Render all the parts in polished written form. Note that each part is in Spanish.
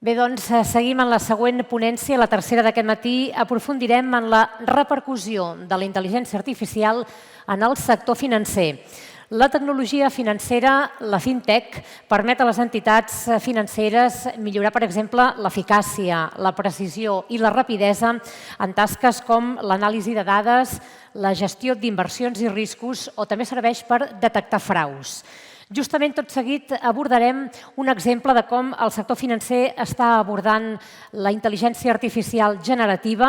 Bé, doncs seguim en la següent ponència, la tercera d'aquest matí. Aprofundirem en la repercussió de la intel·ligència artificial en el sector financer. La tecnologia financera, la fintech, permet a les entitats financeres millorar, per exemple, l'eficàcia, la precisió i la rapidesa en tasques com l'anàlisi de dades, la gestió d'inversions i riscos o també serveix per detectar fraus. Justament tot seguit abordarem un exemple de com el sector financer està abordant la intel·ligència artificial generativa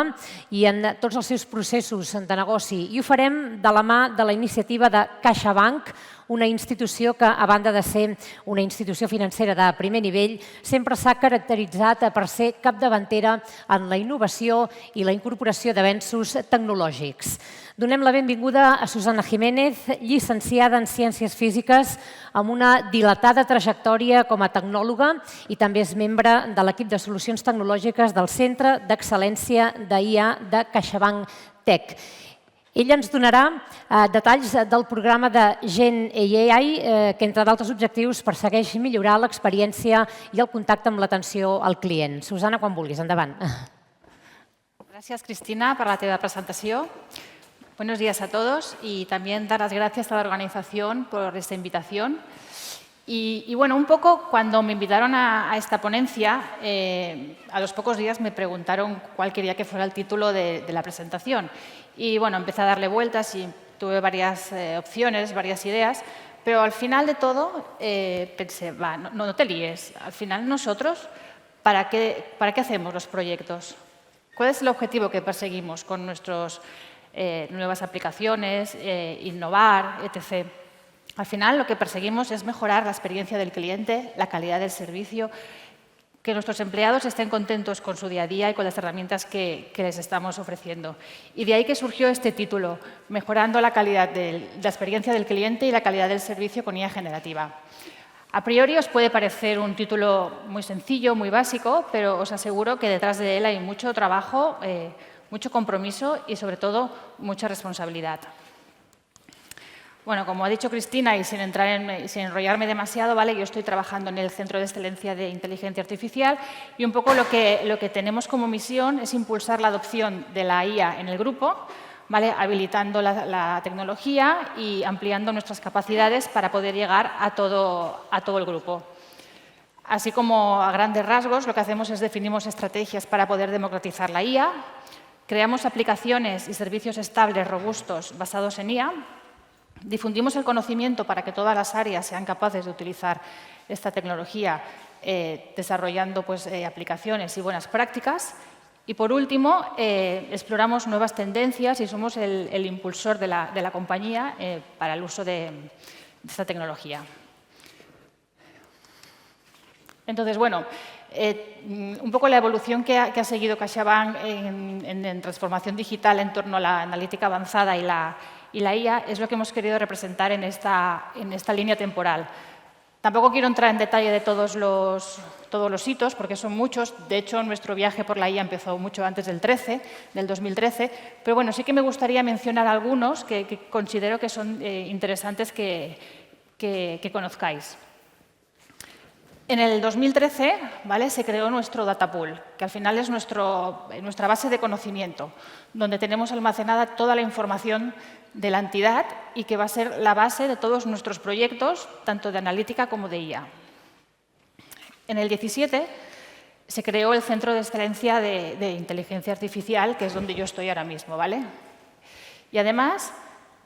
i en tots els seus processos de negoci. I ho farem de la mà de la iniciativa de CaixaBank, una institució que, a banda de ser una institució financera de primer nivell, sempre s'ha caracteritzat per ser capdavantera en la innovació i la incorporació d'avenços tecnològics. Donem la benvinguda a Susana Jiménez, llicenciada en Ciències Físiques, amb una dilatada trajectòria com a tecnòloga i també és membre de l'equip de solucions tecnològiques del Centre d'Excel·lència d'IA de CaixaBank Tech. Ella ens donarà detalls del programa de Gen AI, que, entre d'altres objectius, persegueix millorar l'experiència i el contacte amb l'atenció al client. Susana, quan vulguis, endavant. Gràcies, Cristina, per la teva presentació. Buenos días a todos y también dar las gracias a la organización por esta invitación. Y bueno, un poco cuando me invitaron a esta ponencia, a los pocos días me preguntaron cuál quería que fuera el título de la presentación. Y bueno, empecé a darle vueltas y tuve varias opciones, varias ideas, pero al final de todo pensé, no te líes, al final nosotros, ¿para qué hacemos los proyectos? ¿Cuál es el objetivo que perseguimos con nuestras nuevas aplicaciones, innovar, etc.? Al final lo que perseguimos es mejorar la experiencia del cliente, la calidad del servicio, que nuestros empleados estén contentos con su día a día y con las herramientas que les estamos ofreciendo. Y de ahí que surgió este título, Mejorando la calidad de la experiencia del cliente y la calidad del servicio con IA generativa. A priori os puede parecer un título muy sencillo, muy básico, pero os aseguro que detrás de él hay mucho trabajo, mucho compromiso y, sobre todo, mucha responsabilidad. Bueno, como ha dicho Cristina, y sin enrollarme demasiado, ¿vale? Yo estoy trabajando en el Centro de Excelencia de Inteligencia Artificial y un poco lo que tenemos como misión es impulsar la adopción de la IA en el grupo, ¿vale? Habilitando la tecnología y ampliando nuestras capacidades para poder llegar a todo el grupo. Así como a grandes rasgos, lo que hacemos es definimos estrategias para poder democratizar la IA, creamos aplicaciones y servicios estables, robustos, basados en IA, difundimos el conocimiento para que todas las áreas sean capaces de utilizar esta tecnología desarrollando aplicaciones y buenas prácticas. Y, por último, exploramos nuevas tendencias y somos el impulsor de la compañía para el uso de esta tecnología. Entonces, bueno, un poco la evolución que ha seguido CaixaBank en transformación digital en torno a la analítica avanzada y la IA es lo que hemos querido representar en esta línea temporal. Tampoco quiero entrar en detalle de todos los hitos, porque son muchos. De hecho, nuestro viaje por la IA empezó mucho antes del 2013. Pero bueno, sí que me gustaría mencionar algunos que considero que son interesantes que conozcáis. En el 2013, ¿vale? Se creó nuestro data pool, que al final es nuestra base de conocimiento, donde tenemos almacenada toda la información de la entidad y que va a ser la base de todos nuestros proyectos, tanto de analítica como de IA. En el 17 se creó el Centro de Excelencia de Inteligencia Artificial, que es donde yo estoy ahora mismo, ¿vale? Y además,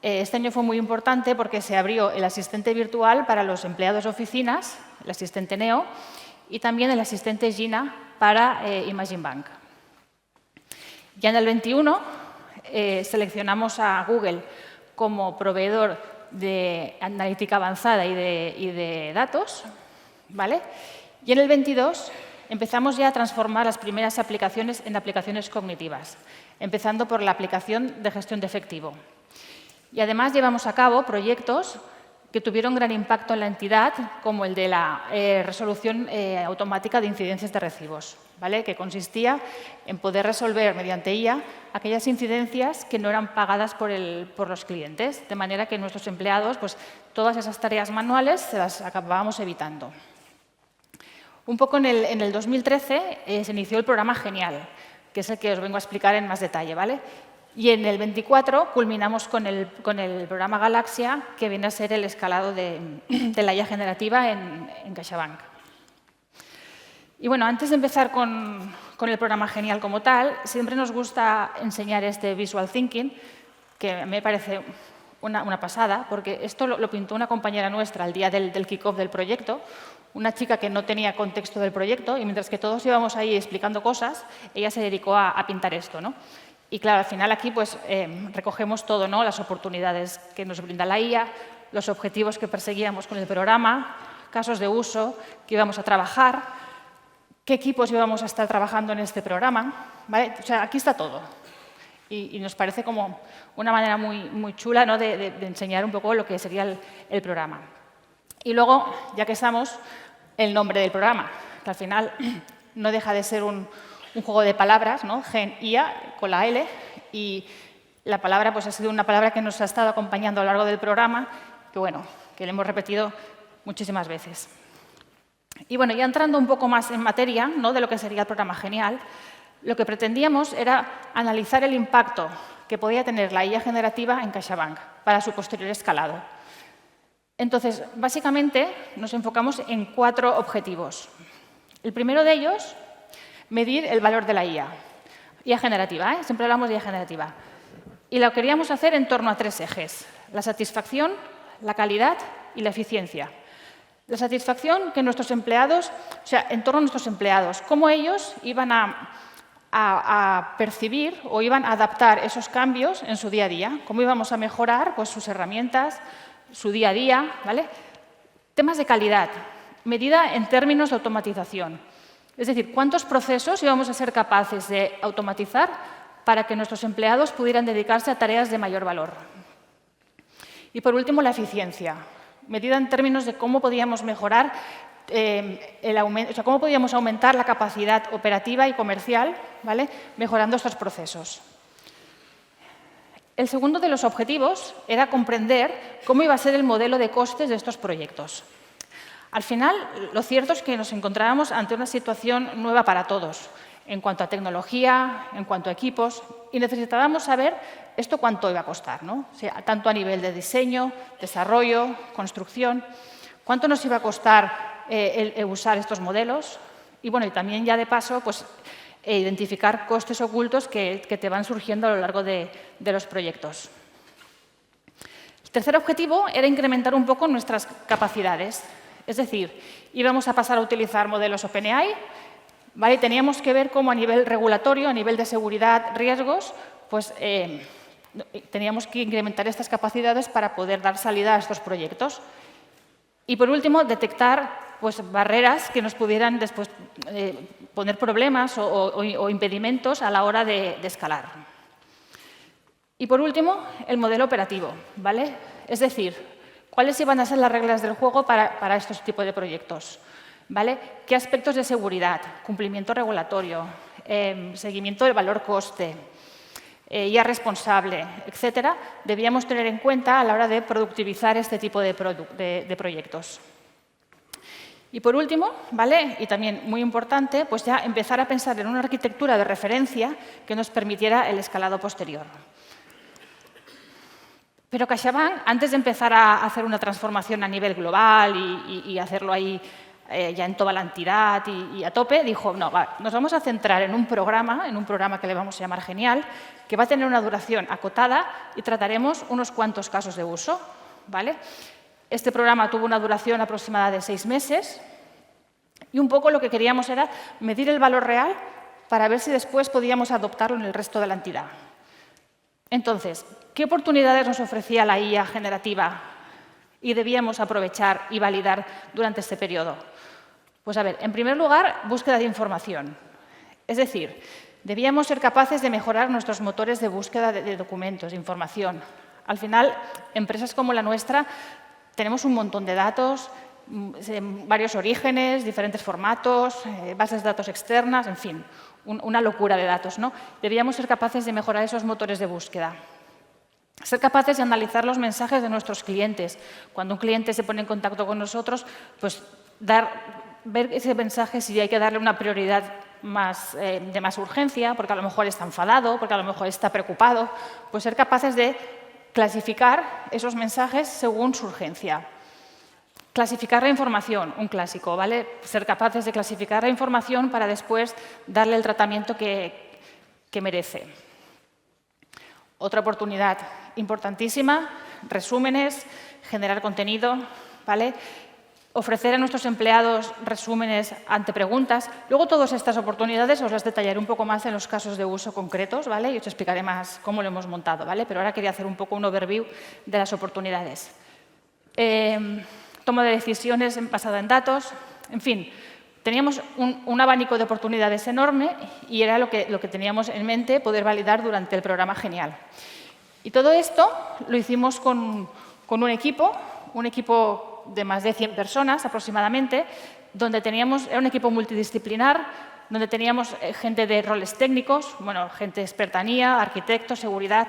este año fue muy importante porque se abrió el asistente virtual para los empleados de oficinas, el asistente Neo, y también el asistente Gina para Imagine Bank. Ya en el 21 seleccionamos a Google como proveedor de analítica avanzada y de datos, ¿vale? Y en el 22 empezamos ya a transformar las primeras aplicaciones en aplicaciones cognitivas, empezando por la aplicación de gestión de efectivo. Y además llevamos a cabo proyectos que tuvieron gran impacto en la entidad, como el de la resolución automática de incidencias de recibos, ¿vale? Que consistía en poder resolver mediante IA aquellas incidencias que no eran pagadas por los clientes, de manera que nuestros empleados, todas esas tareas manuales se las acabábamos evitando. Un poco en el 2013 se inició el programa Genial, que es el que os vengo a explicar en más detalle, ¿vale? Y en el 24 culminamos con el programa Galaxia, que viene a ser el escalado de la IA generativa en CaixaBank. Y bueno, antes de empezar con el programa Genial como tal, siempre nos gusta enseñar este Visual Thinking, que me parece una pasada, porque esto lo pintó una compañera nuestra el día del kick-off del proyecto, una chica que no tenía contexto del proyecto, y mientras que todos íbamos ahí explicando cosas, ella se dedicó a pintar esto, ¿no? Y claro, al final aquí pues, recogemos todo, ¿no? Las oportunidades que nos brinda la IA, los objetivos que perseguíamos con el programa, casos de uso que íbamos a trabajar, qué equipos íbamos a estar trabajando en este programa, ¿vale? O sea, aquí está todo. Y nos parece como una manera muy chula, ¿no? de enseñar un poco lo que sería el programa. Y luego, ya que estamos, el nombre del programa, que al final no deja de ser un juego de palabras, ¿no? Gen-IA con la L, y la palabra pues, ha sido una palabra que nos ha estado acompañando a lo largo del programa, que bueno, que le hemos repetido muchísimas veces. Y bueno, ya entrando un poco más en materia, ¿no? de lo que sería el programa Genial, lo que pretendíamos era analizar el impacto que podía tener la IA generativa en CaixaBank para su posterior escalado. Entonces, básicamente, nos enfocamos en 4 objetivos. El primero de ellos, medir el valor de la IA. IA generativa, ¿eh? Siempre hablamos de IA generativa. Y lo queríamos hacer en torno a 3 ejes: la satisfacción, la calidad y la eficiencia. La satisfacción que nuestros empleados, o sea, en torno a nuestros empleados, cómo ellos iban a percibir o iban a adaptar esos cambios en su día a día, cómo íbamos a mejorar pues, sus herramientas, su día a día, ¿vale? Temas de calidad, medida en términos de automatización. Es decir, cuántos procesos íbamos a ser capaces de automatizar para que nuestros empleados pudieran dedicarse a tareas de mayor valor. Y por último, la eficiencia, medida en términos de cómo podíamos mejorar cómo podíamos aumentar la capacidad operativa y comercial, ¿vale? Mejorando estos procesos. El segundo de los objetivos era comprender cómo iba a ser el modelo de costes de estos proyectos. Al final, lo cierto es que nos encontrábamos ante una situación nueva para todos, en cuanto a tecnología, en cuanto a equipos, y necesitábamos saber esto cuánto iba a costar, ¿no? O sea, tanto a nivel de diseño, desarrollo, construcción, cuánto nos iba a costar usar estos modelos y, bueno, y también ya de paso, pues, identificar costes ocultos que te van surgiendo a lo largo de los proyectos. El tercer objetivo era incrementar un poco nuestras capacidades. Es decir, íbamos a pasar a utilizar modelos OpenAI, ¿vale? Y teníamos que ver cómo a nivel regulatorio, a nivel de seguridad, riesgos, pues teníamos que incrementar estas capacidades para poder dar salida a estos proyectos. Y por último, detectar pues, barreras que nos pudieran después poner problemas o impedimentos a la hora de escalar. Y por último, el modelo operativo, ¿vale? Es decir, ¿cuáles iban a ser las reglas del juego para estos tipos de proyectos? ¿Vale? ¿Qué aspectos de seguridad, cumplimiento regulatorio, seguimiento del valor-coste, IA responsable, etcétera, debíamos tener en cuenta a la hora de productivizar este tipo de proyectos? Y por último, ¿vale? Y también muy importante, pues ya empezar a pensar en una arquitectura de referencia que nos permitiera el escalado posterior. Pero CaixaBank, antes de empezar a hacer una transformación a nivel global y hacerlo ahí ya en toda la entidad y a tope, dijo, no, nos vamos a centrar en un programa que le vamos a llamar Genial, que va a tener una duración acotada y trataremos unos cuantos casos de uso, ¿vale? Este programa tuvo una duración aproximada de 6 meses y un poco lo que queríamos era medir el valor real para ver si después podíamos adoptarlo en el resto de la entidad. Entonces, ¿qué oportunidades nos ofrecía la IA generativa y debíamos aprovechar y validar durante este periodo? Pues a ver, en primer lugar, búsqueda de información. Es decir, debíamos ser capaces de mejorar nuestros motores de búsqueda de documentos, de información. Al final, empresas como la nuestra tenemos un montón de datos, varios orígenes, diferentes formatos, bases de datos externas, en fin, una locura de datos, ¿no? Debíamos ser capaces de mejorar esos motores de búsqueda. Ser capaces de analizar los mensajes de nuestros clientes. Cuando un cliente se pone en contacto con nosotros, pues dar ver ese mensaje si hay que darle una prioridad de más urgencia, porque a lo mejor está enfadado, porque a lo mejor está preocupado, pues ser capaces de clasificar esos mensajes según su urgencia. Clasificar la información, un clásico, ¿vale? Ser capaces de clasificar la información para después darle el tratamiento que merece. Otra oportunidad importantísima, resúmenes, generar contenido, ¿vale? Ofrecer a nuestros empleados resúmenes ante preguntas. Luego, todas estas oportunidades os las detallaré un poco más en los casos de uso concretos, ¿vale? Y os explicaré más cómo lo hemos montado, ¿vale? Pero ahora quería hacer un poco un overview de las oportunidades. Toma de decisiones basada en datos, en fin. Teníamos un abanico de oportunidades enorme y era lo que teníamos en mente poder validar durante el programa Genial. Y todo esto lo hicimos con un equipo de más de 100 personas aproximadamente, donde era un equipo multidisciplinar, donde teníamos gente de roles técnicos, bueno, gente de expertanía, arquitectos, seguridad,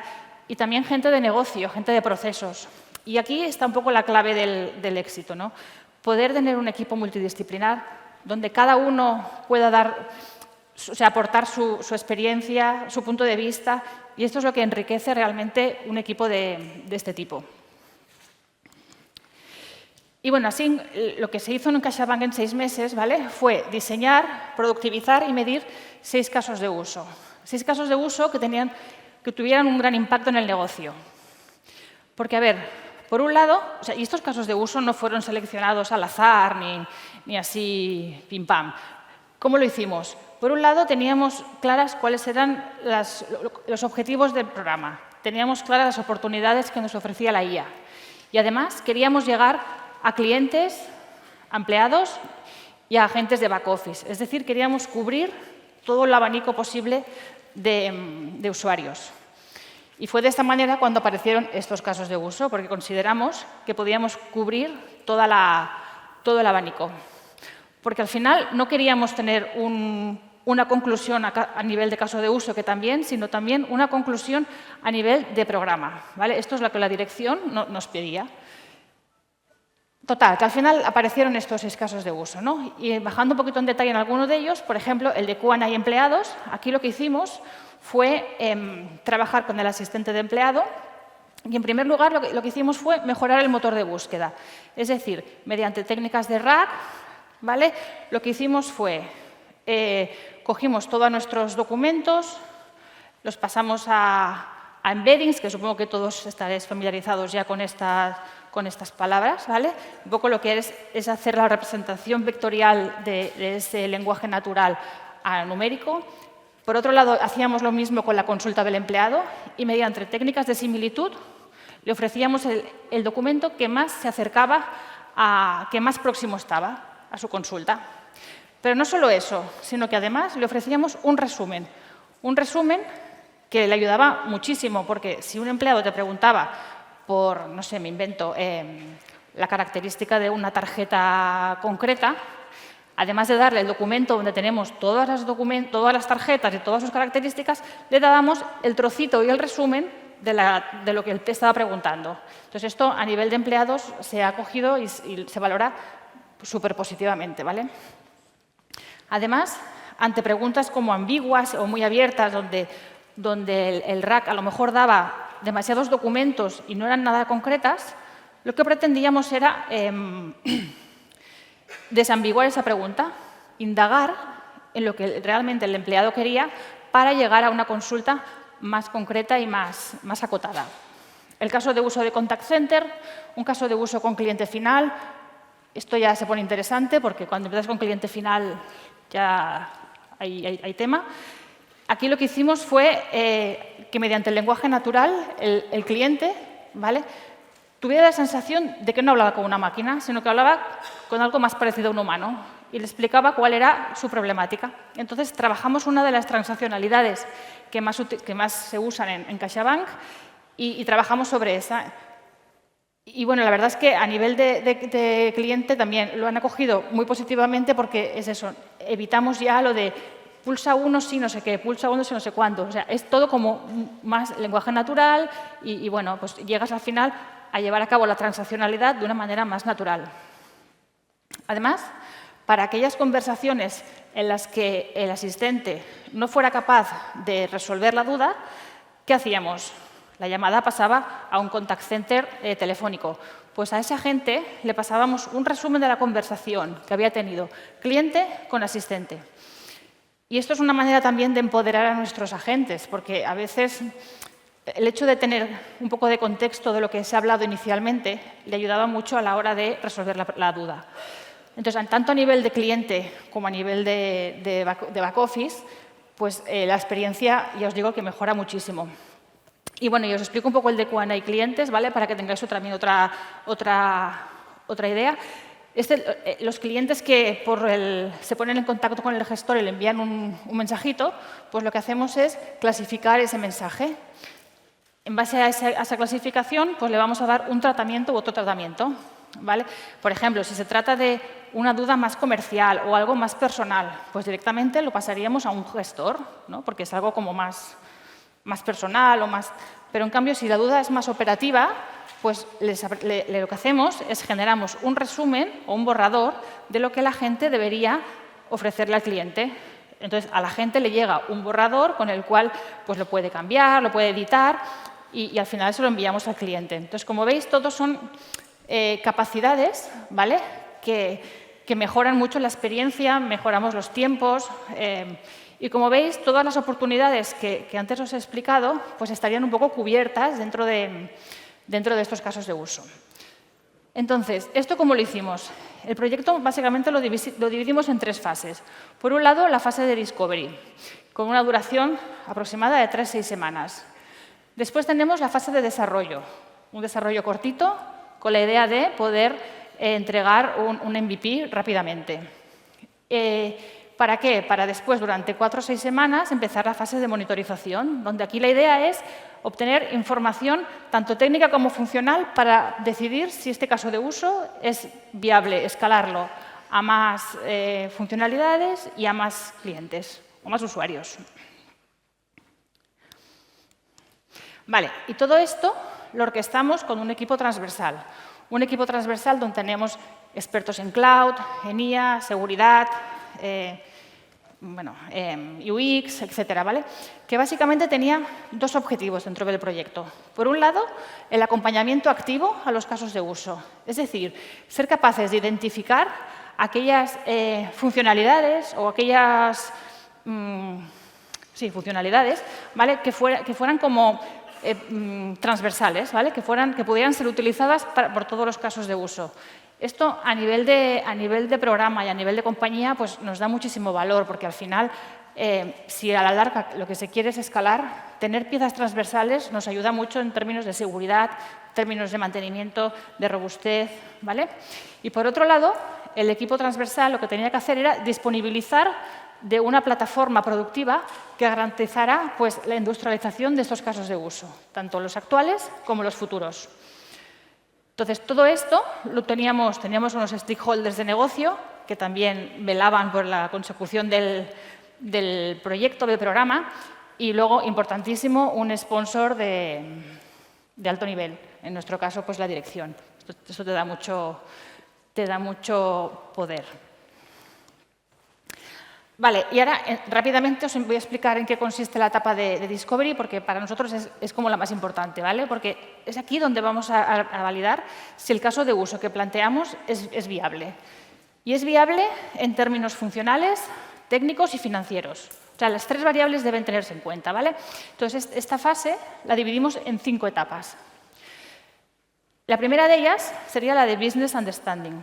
y también gente de negocio, gente de procesos. Y aquí está un poco la clave del éxito, ¿no? Poder tener un equipo multidisciplinar donde cada uno pueda aportar su experiencia, su punto de vista, y esto es lo que enriquece realmente un equipo de este tipo. Y bueno, así lo que se hizo en CaixaBank en 6 meses, ¿vale? Fue diseñar, productivizar y medir 6 casos de uso. 6 casos de uso que tuvieran un gran impacto en el negocio. Porque, a ver, por un lado, y estos casos de uso no fueron seleccionados al azar ni así pim pam. ¿Cómo lo hicimos? Por un lado, teníamos claras cuáles eran los objetivos del programa. Teníamos claras las oportunidades que nos ofrecía la IA. Y además, queríamos llegar a clientes, a empleados y a agentes de back office. Es decir, queríamos cubrir todo el abanico posible de usuarios. Y fue de esta manera cuando aparecieron estos casos de uso, porque consideramos que podíamos cubrir todo el abanico. Porque al final no queríamos tener una conclusión a nivel de caso de uso, que también, sino también una conclusión a nivel de programa, ¿vale? Esto es lo que la dirección nos pedía. Total, que al final aparecieron estos 6 casos de uso, ¿no? Y bajando un poquito en detalle en alguno de ellos, por ejemplo, el de Q&A y empleados, aquí lo que hicimos fue trabajar con el asistente de empleado y, en primer lugar, lo que hicimos fue mejorar el motor de búsqueda. Es decir, mediante técnicas de RAG, ¿vale? Lo que hicimos fue, cogimos todos nuestros documentos, los pasamos a embeddings, que supongo que todos estaréis familiarizados ya con estas palabras, ¿vale? Un poco lo que es hacer la representación vectorial de ese lenguaje natural a numérico. Por otro lado, hacíamos lo mismo con la consulta del empleado y mediante técnicas de similitud le ofrecíamos el documento que más se acercaba, que más próximo estaba a su consulta. Pero no solo eso, sino que además le ofrecíamos un resumen que le ayudaba muchísimo, porque si un empleado te preguntaba por, no sé, me invento, la característica de una tarjeta concreta, además de darle el documento donde tenemos todas las tarjetas y todas sus características, le dábamos el trocito y el resumen de lo que él te estaba preguntando. Entonces, esto a nivel de empleados se ha cogido y se valora súper positivamente, ¿vale? Además, ante preguntas como ambiguas o muy abiertas, donde el RAG a lo mejor daba demasiados documentos y no eran nada concretas, lo que pretendíamos era desambiguar esa pregunta, indagar en lo que realmente el empleado quería para llegar a una consulta más concreta y más acotada. El caso de uso de contact center, un caso de uso con cliente final, esto ya se pone interesante porque cuando empiezas con cliente final ya hay tema. Aquí lo que hicimos fue que mediante el lenguaje natural el cliente, ¿vale?, tuviera la sensación de que no hablaba con una máquina, sino que hablaba con algo más parecido a un humano y le explicaba cuál era su problemática. Entonces, trabajamos una de las transaccionalidades que más se usan en CaixaBank y trabajamos sobre esa. Y bueno, la verdad es que a nivel de cliente también lo han acogido muy positivamente porque es eso, evitamos ya lo de pulsa uno si no sé qué, pulsa uno si no sé cuánto. O sea, es todo como más lenguaje natural y bueno, pues llegas al final a llevar a cabo la transaccionalidad de una manera más natural. Además, Para aquellas conversaciones en las que el asistente no fuera capaz de resolver la duda, ¿qué hacíamos? La llamada pasaba a un contact center telefónico. Pues a esa gente le pasábamos un resumen de la conversación que había tenido cliente con asistente. Y esto es una manera también de empoderar a nuestros agentes, porque a veces el hecho de tener un poco de contexto de lo que se ha hablado inicialmente le ayudaba mucho a la hora de resolver la duda. Entonces, tanto a nivel de cliente como a nivel de back office, pues la experiencia, ya os digo, que mejora muchísimo. Y bueno, yo os explico un poco el de Q&A clientes, ¿vale? Para que tengáis también otra idea. Los clientes que se ponen en contacto con el gestor y le envían un mensajito, pues lo que hacemos es clasificar ese mensaje. En base a esa clasificación, pues le vamos a dar un tratamiento u otro tratamiento, ¿vale? Por ejemplo, si se trata de una duda más comercial o algo más personal, pues directamente lo pasaríamos a un gestor, ¿no? Porque es algo como más personal o más... Pero en cambio, si la duda es más operativa, pues lo que hacemos es generamos un resumen o un borrador de lo que la gente debería ofrecerle al cliente. Entonces, a la gente le llega un borrador con el cual pues, lo puede cambiar, lo puede editar y al final se lo enviamos al cliente. Entonces, como veis, todos son capacidades, ¿vale? que mejoran mucho la experiencia, mejoramos los tiempos y, como veis, todas las oportunidades que antes os he explicado pues, estarían un poco cubiertas dentro de estos casos de uso. Entonces, ¿esto cómo lo hicimos? El proyecto básicamente lo dividimos en 3 fases. Por un lado, la fase de discovery, con una duración aproximada de 3 a 6 semanas. Después tenemos la fase de desarrollo, un desarrollo cortito con la idea de poder entregar un MVP rápidamente. ¿Para qué? Para después, durante 4 o 6 semanas, empezar la fase de monitorización, donde aquí la idea es obtener información tanto técnica como funcional para decidir si este caso de uso es viable, escalarlo a más funcionalidades y a más clientes o más usuarios. Vale, y todo esto lo orquestamos con un equipo transversal. Un equipo transversal donde tenemos expertos en cloud, en IA, seguridad, UX, etcétera, ¿vale? Que básicamente tenía 2 objetivos dentro del proyecto. Por un lado, el acompañamiento activo a los casos de uso. Es decir, ser capaces de identificar aquellas funcionalidades o aquellas funcionalidades, ¿vale? que fueran como transversales, ¿vale? que pudieran ser utilizadas por todos los casos de uso. Esto a nivel de programa y a nivel de compañía pues, nos da muchísimo valor, porque al final, si a la larga lo que se quiere es escalar, tener piezas transversales nos ayuda mucho en términos de seguridad, términos de mantenimiento, de robustez, ¿vale? Y por otro lado, el equipo transversal lo que tenía que hacer era disponibilizar de una plataforma productiva que garantizara pues, la industrialización de estos casos de uso, tanto los actuales como los futuros. Entonces, todo esto lo teníamos unos stakeholders de negocio que también velaban por la consecución del proyecto, del programa, y luego, importantísimo, un sponsor de alto nivel, en nuestro caso, pues la dirección. Eso te da mucho poder. Vale, y ahora rápidamente os voy a explicar en qué consiste la etapa de Discovery, porque para nosotros es como la más importante, ¿vale? Porque es aquí donde vamos a validar si el caso de uso que planteamos es viable. Y es viable en términos funcionales, técnicos y financieros. O sea, las 3 variables deben tenerse en cuenta, ¿vale? Entonces, esta fase la dividimos en 5 etapas. La primera de ellas sería la de Business Understanding,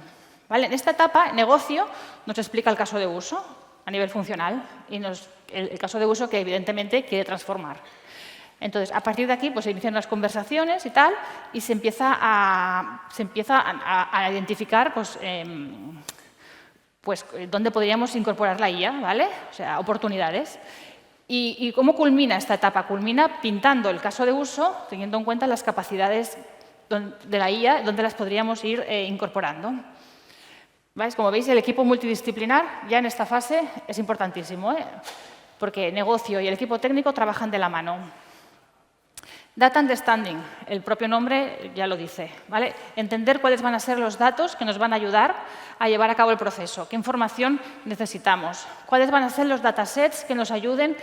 ¿vale? En esta etapa, negocio nos explica el caso de uso a nivel funcional y el caso de uso que evidentemente quiere transformar. Entonces, a partir de aquí pues, se inician las conversaciones y tal, y se empieza a identificar pues, dónde podríamos incorporar la IA, ¿vale? O sea, oportunidades. ¿Y cómo culmina esta etapa? Culmina pintando el caso de uso, teniendo en cuenta las capacidades de la IA, donde las podríamos ir incorporando. ¿Veis? Como veis, el equipo multidisciplinar ya en esta fase es importantísimo, porque negocio y el equipo técnico trabajan de la mano. Data Understanding, el propio nombre ya lo dice, ¿vale? Entender cuáles van a ser los datos que nos van a ayudar a llevar a cabo el proceso, qué información necesitamos, cuáles van a ser los datasets que nos ayuden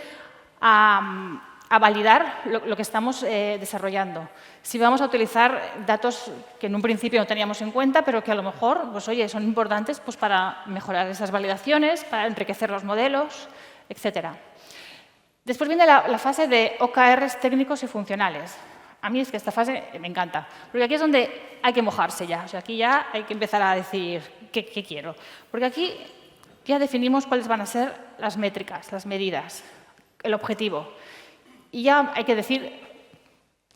a validar lo que estamos desarrollando. Si vamos a utilizar datos que en un principio no teníamos en cuenta, pero que a lo mejor, pues, oye, son importantes pues, para mejorar esas validaciones, para enriquecer los modelos, etcétera. Después viene la fase de OKRs técnicos y funcionales. A mí es que esta fase me encanta, porque aquí es donde hay que mojarse ya. O sea, aquí ya hay que empezar a decir qué quiero. Porque aquí ya definimos cuáles van a ser las métricas, las medidas, el objetivo. Y ya hay que decir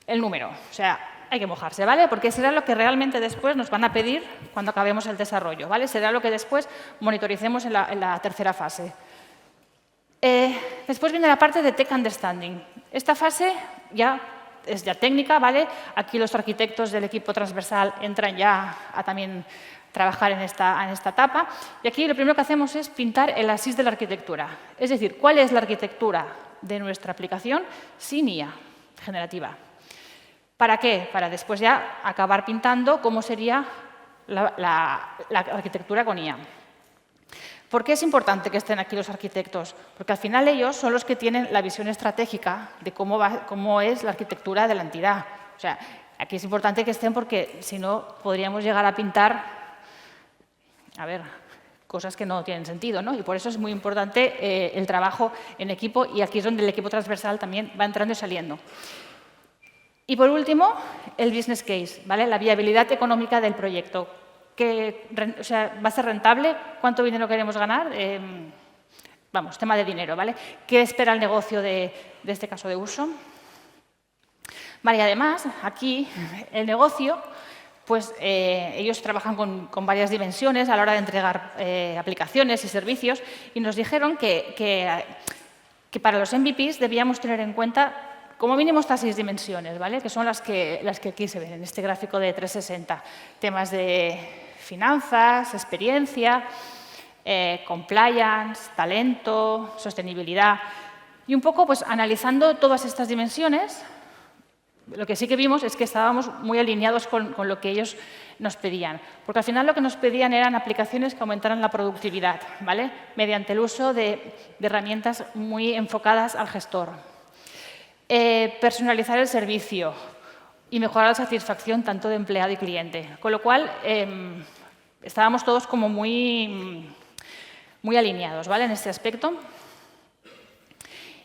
el número. O sea, hay que mojarse, ¿vale? Porque será lo que realmente después nos van a pedir cuando acabemos el desarrollo, ¿vale? Será lo que después monitoricemos en la tercera fase. Después viene la parte de Tech Understanding. Esta fase ya es ya técnica, ¿vale? Aquí los arquitectos del equipo transversal entran ya a también trabajar en esta etapa. Y aquí lo primero que hacemos es pintar el ASIS de la arquitectura. Es decir, ¿cuál es la arquitectura de nuestra aplicación sin IA generativa? ¿Para qué? Para después ya acabar pintando cómo sería la arquitectura con IA. ¿Por qué es importante que estén aquí los arquitectos? Porque al final ellos son los que tienen la visión estratégica de cómo es la arquitectura de la entidad. O sea, aquí es importante que estén porque si no podríamos llegar a pintar, cosas que no tienen sentido, ¿no? Y por eso es muy importante el trabajo en equipo y aquí es donde el equipo transversal también va entrando y saliendo. Y por último, el business case, ¿vale? La viabilidad económica del proyecto. ¿Va a ser rentable? ¿Cuánto dinero queremos ganar? Tema de dinero, ¿vale? ¿Qué espera el negocio de este caso de uso? Vale, y además, aquí, el negocio, pues ellos trabajan con varias dimensiones a la hora de entregar aplicaciones y servicios y nos dijeron que para los MVPs debíamos tener en cuenta como mínimo estas 6 dimensiones, ¿vale? Que son las que aquí se ven en este gráfico de 360. Temas de finanzas, experiencia, compliance, talento, sostenibilidad. Y un poco pues, analizando todas estas dimensiones, lo que sí que vimos es que estábamos muy alineados con lo que ellos nos pedían. Porque al final lo que nos pedían eran aplicaciones que aumentaran la productividad, ¿vale? Mediante el uso de herramientas muy enfocadas al gestor. Personalizar el servicio y mejorar la satisfacción tanto de empleado y cliente. Con lo cual, estábamos todos como muy alineados, ¿vale? En este aspecto.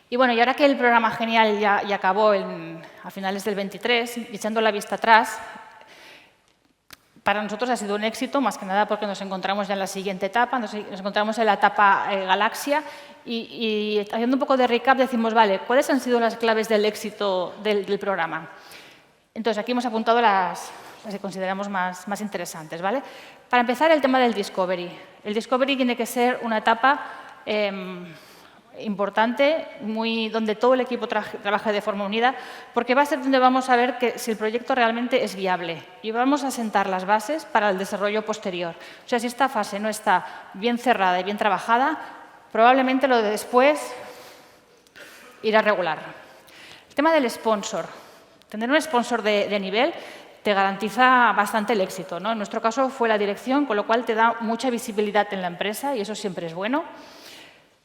Y bueno, y ahora que el programa Genial ya acabó a finales del 23, y echando la vista atrás, para nosotros ha sido un éxito, más que nada porque nos encontramos ya en la siguiente etapa, nos encontramos en la etapa Galaxia y haciendo un poco de recap decimos, vale, ¿cuáles han sido las claves del éxito del programa? Entonces, aquí hemos apuntado las que consideramos más interesantes, ¿vale? Para empezar, el tema del Discovery. El Discovery tiene que ser una etapa importante, donde todo el equipo trabaje de forma unida, porque va a ser donde vamos a ver si el proyecto realmente es viable y vamos a sentar las bases para el desarrollo posterior. O sea, si esta fase no está bien cerrada y bien trabajada, probablemente lo de después irá regular. El tema del sponsor. Tener un sponsor de nivel te garantiza bastante el éxito, ¿no? En nuestro caso fue la dirección, con lo cual te da mucha visibilidad en la empresa y eso siempre es bueno.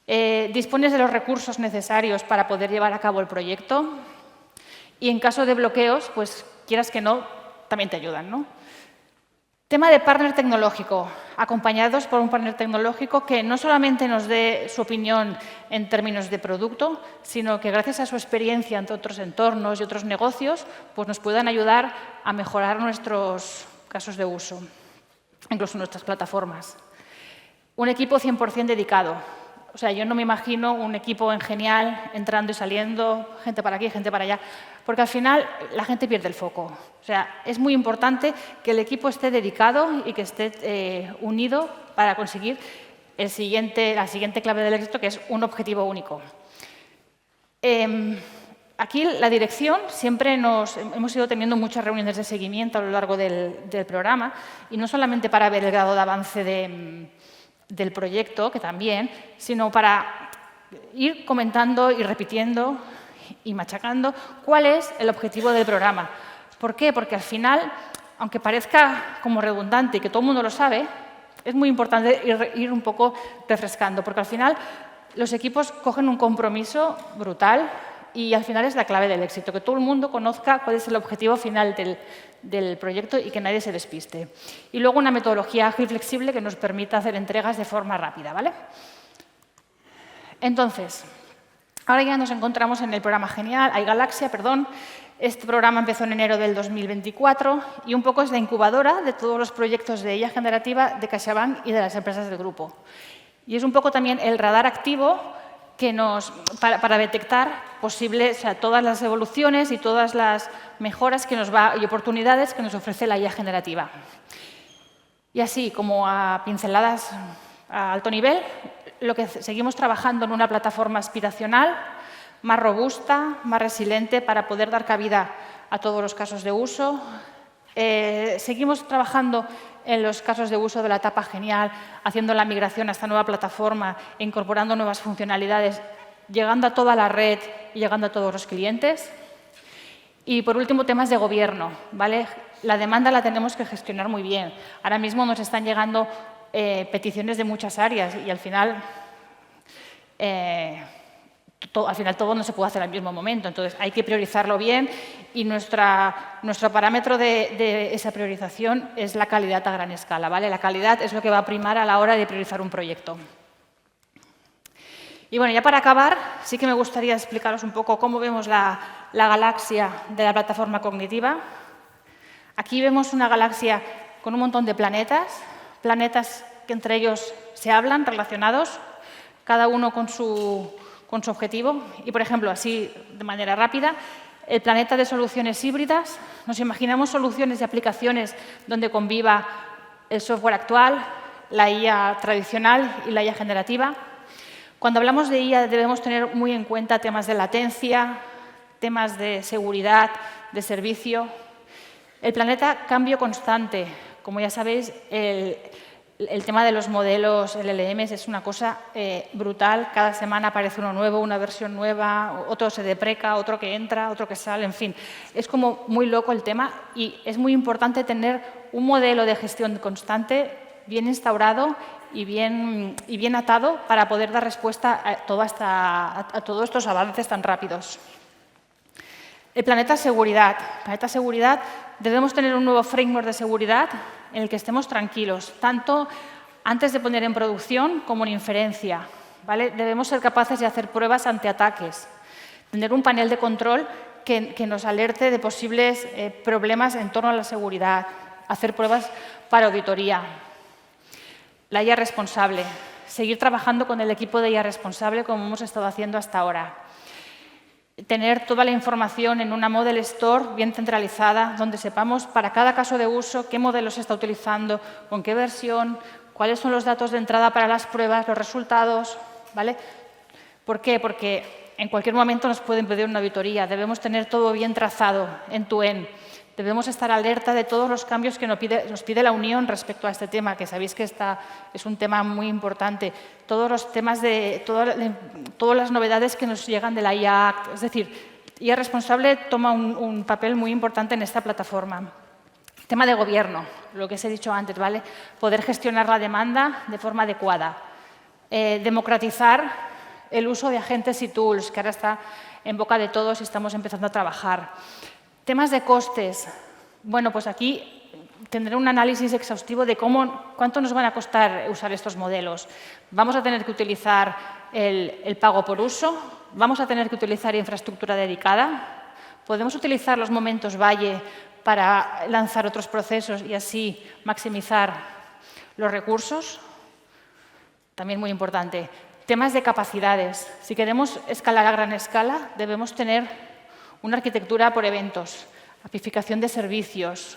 Dispones de los recursos necesarios para poder llevar a cabo el proyecto y en caso de bloqueos, pues quieras que no, también te ayudan, ¿no? Tema de partner tecnológico, acompañados por un partner tecnológico que no solamente nos dé su opinión en términos de producto, sino que gracias a su experiencia en otros entornos y otros negocios, pues nos puedan ayudar a mejorar nuestros casos de uso, incluso nuestras plataformas. Un equipo 100% dedicado. O sea, yo no me imagino un equipo en Genial entrando y saliendo, gente para aquí, gente para allá, porque al final la gente pierde el foco. O sea, es muy importante que el equipo esté dedicado y que esté unido para conseguir la siguiente clave del éxito, que es un objetivo único. Aquí la dirección, siempre hemos ido teniendo muchas reuniones de seguimiento a lo largo del programa, y no solamente para ver el grado de avance del proyecto, que también, sino para ir comentando y repitiendo y machacando cuál es el objetivo del programa. ¿Por qué? Porque al final, aunque parezca como redundante y que todo el mundo lo sabe, es muy importante ir un poco refrescando, porque al final los equipos cogen un compromiso brutal y al final es la clave del éxito, que todo el mundo conozca cuál es el objetivo final del proyecto y que nadie se despiste. Y luego una metodología ágil flexible que nos permita hacer entregas de forma rápida, ¿vale? Entonces, ahora ya nos encontramos en el programa iGalaxia, perdón. Este programa empezó en enero del 2024 y un poco es la incubadora de todos los proyectos de IA generativa de CaixaBank y de las empresas del grupo. Y es un poco también el radar activo que para detectar posibles, todas las evoluciones y todas las mejoras y oportunidades que nos ofrece la IA generativa. Y así, como a pinceladas a alto nivel, seguimos trabajando en una plataforma aspiracional más robusta, más resiliente para poder dar cabida a todos los casos de uso. Seguimos trabajando en los casos de uso de la etapa genial, haciendo la migración a esta nueva plataforma, incorporando nuevas funcionalidades, llegando a toda la red y llegando a todos los clientes. Y, por último, temas de gobierno, ¿vale? La demanda la tenemos que gestionar muy bien. Ahora mismo nos están llegando peticiones de muchas áreas y al final todo no se puede hacer al mismo momento. Entonces, hay que priorizarlo bien y nuestro parámetro de esa priorización es la calidad a gran escala, ¿vale? La calidad es lo que va a primar a la hora de priorizar un proyecto. Y bueno, ya para acabar, sí que me gustaría explicaros un poco cómo vemos la galaxia de la plataforma cognitiva. Aquí vemos una galaxia con un montón de planetas que entre ellos se hablan, relacionados, cada uno con su objetivo. Y, por ejemplo, así de manera rápida, el planeta de soluciones híbridas, nos imaginamos soluciones y aplicaciones donde conviva el software actual, la IA tradicional y la IA generativa. Cuando hablamos de IA debemos tener muy en cuenta temas de latencia, temas de seguridad, de servicio. El planeta cambio constante. Como ya sabéis, el tema de los modelos LLMs es una cosa brutal. Cada semana aparece uno nuevo, una versión nueva, otro se depreca, otro que entra, otro que sale, en fin. Es como muy loco el tema y es muy importante tener un modelo de gestión constante bien instaurado y bien atado para poder dar respuesta a todos estos avances tan rápidos. El planeta seguridad. Planeta seguridad, debemos tener un nuevo framework de seguridad en el que estemos tranquilos, tanto antes de poner en producción como en inferencia, ¿vale? Debemos ser capaces de hacer pruebas ante ataques, tener un panel de control que nos alerte de posibles problemas en torno a la seguridad, hacer pruebas para auditoría. La IA responsable, seguir trabajando con el equipo de IA responsable como hemos estado haciendo hasta ahora. Tener toda la información en una Model Store bien centralizada, donde sepamos para cada caso de uso qué modelo se está utilizando, con qué versión, cuáles son los datos de entrada para las pruebas, los resultados, ¿vale? ¿Por qué? Porque en cualquier momento nos pueden pedir una auditoría. Debemos tener todo bien trazado, end-to-end. Debemos estar alerta de todos los cambios que nos pide la Unión respecto a este tema, que sabéis que es un tema muy importante. Todos los temas todas las novedades que nos llegan de la IA Act. Es decir, IA responsable toma un papel muy importante en esta plataforma. Tema de gobierno, lo que os he dicho antes, ¿vale? Poder gestionar la demanda de forma adecuada. Democratizar el uso de agentes y tools, que ahora está en boca de todos y estamos empezando a trabajar. Temas de costes. Bueno, pues aquí tendré un análisis exhaustivo de cuánto nos van a costar usar estos modelos. Vamos a tener que utilizar el pago por uso, vamos a tener que utilizar infraestructura dedicada, podemos utilizar los momentos valle para lanzar otros procesos y así maximizar los recursos. También muy importante. Temas de capacidades. Si queremos escalar a gran escala, debemos tener una arquitectura por eventos, apificación de servicios.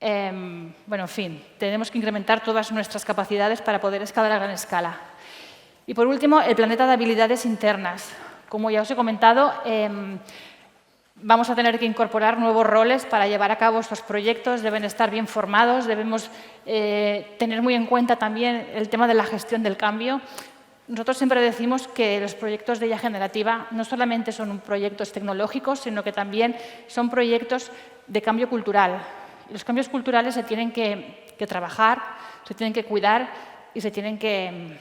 Bueno, en fin, tenemos que incrementar todas nuestras capacidades para poder escalar a gran escala. Y, por último, el planeta de habilidades internas. Como ya os he comentado, vamos a tener que incorporar nuevos roles para llevar a cabo estos proyectos. Deben estar bien formados, debemos tener muy en cuenta también el tema de la gestión del cambio. nosotros siempre decimos que los proyectos de IA generativa no solamente son proyectos tecnológicos, sino que también son proyectos de cambio cultural. Y los cambios culturales se tienen que trabajar, se tienen que cuidar y se tienen que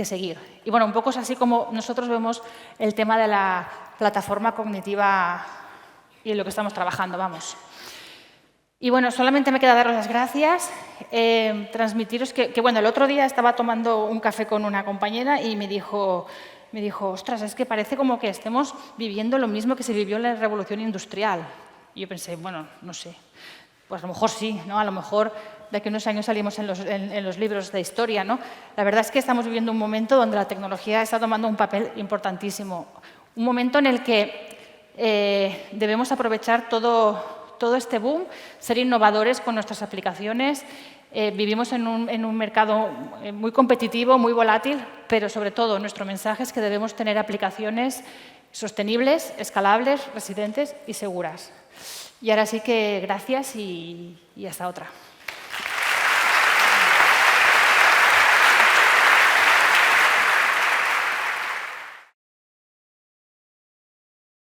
seguir. Y bueno, un poco es así como nosotros vemos el tema de la plataforma cognitiva y en lo que estamos trabajando, vamos. Y bueno, solamente me queda daros las gracias, transmitiros que bueno, el otro día estaba tomando un café con una compañera y me dijo, ostras, es que parece como que estemos viviendo lo mismo que se vivió en la Revolución Industrial. Y yo pensé, bueno, no sé, pues a lo mejor sí, ¿no? A lo mejor de aquí a unos años salimos en los libros de historia, ¿no? La verdad es que estamos viviendo un momento donde la tecnología está tomando un papel importantísimo, un momento en el que debemos aprovechar todo este boom, ser innovadores con nuestras aplicaciones. Vivimos en un mercado muy competitivo, muy volátil, pero sobre todo nuestro mensaje es que debemos tener aplicaciones sostenibles, escalables, resilientes y seguras. Y ahora sí que gracias y hasta otra.